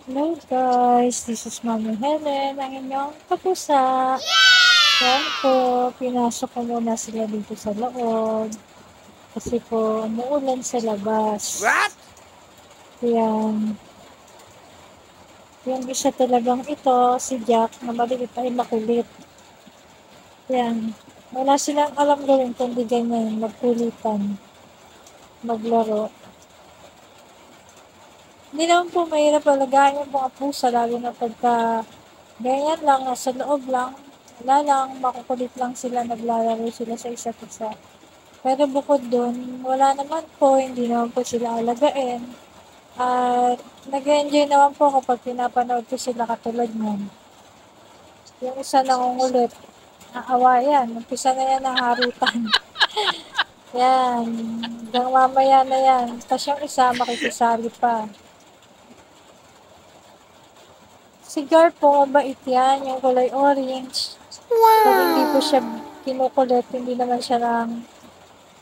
Hello guys, this is Mami Helen, ang inyong kapusa. Yan po, pinasok ko muna sila dito sa loob. Kasi po, umuulan sa labas. What? Yan. Yung isa talagang ito, si Jack, na maliit ay makulit. Yan. Wala silang alam gawin kundi ganyan, magkulitan, maglaro. Hindi naman po mahirap alagaan yung mga pusa, lalo na pagka ganyan lang, nasa loob lang. Wala lang, makukulit lang sila, naglalaro sila sa isa't isa. Pero bukod dun, wala naman po, hindi naman po sila alagain. At nag-enjoy naman po kapag pinapanood ko sila katulad nun. Yung isa nangungulit, aawayan, umpisa na yan ang harutan. Yan, hanggang mamaya na yan. Tapos yung isa makikisali pa. Si Gar po, mabait yan, yung kulay orange. Pag hindi po siya kinukulit, hindi naman siya nang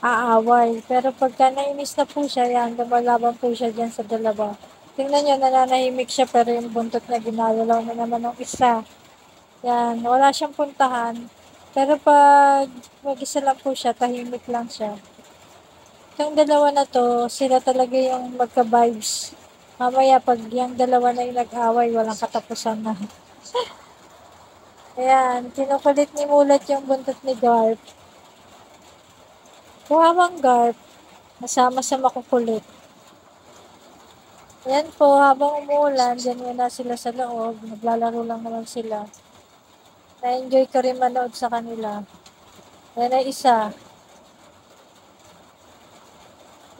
aaway. Pero pagka nainis na po siya, yan, lumalaban po siya dyan sa dalawa. Tingnan nyo, nananahimik siya pero yung buntot na ginagalaw na naman ng isa. Yan, wala siyang puntahan. Pero pag mag-isa lang po siya, tahimik lang siya. Yung dalawa na to, sila talaga yung magka-vibes. Mamaya pag yung dalawa na yung nag-away, walang katapusan na. Ayan, kinukulit ni Mulat yung buntot ni Garp. Kuwawang Garp, masama sa makukulit. Ayan po, habang umuulan, dyan muna sila sa loob. Naglalaro lang naman sila. Na-enjoy ko rin manood sa kanila. Ayan ay isa.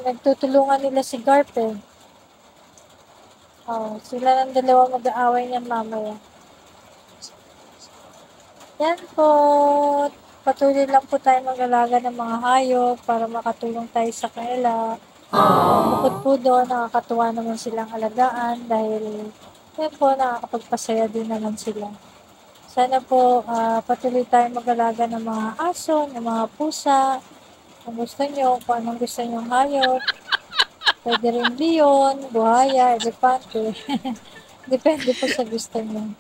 Nagtutulungan nila si Garp eh. Oh, sila ng dalawa mag-aaway niyan mamaya. Yan po. Patuloy lang po tayo mag-alaga ng mga hayop para makatulong tayo sa kanila. Bukod po doon, nakakatuwa naman silang alagaan dahil yan po, nakakapagpasaya din naman sila. Sana po patuloy tayo mag-alaga ng mga aso, ng mga pusa. Kung gusto nyo, kung anong gusto nyong hayop. Pwede rin leon, buhaya, elepante. Depende po sa gusto nyo.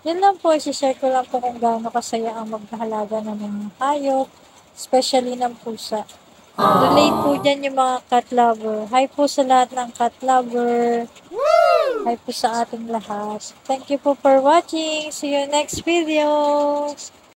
Yan lang po, isi-share ko lang po kung gaano kasaya ang maghalaga ng mga hayop, especially ng pusa. Relate po dyan yung mga cat lover. Hi po sa lahat ng cat lover. Hi po sa ating lahat. Thank you po for watching. See you next video.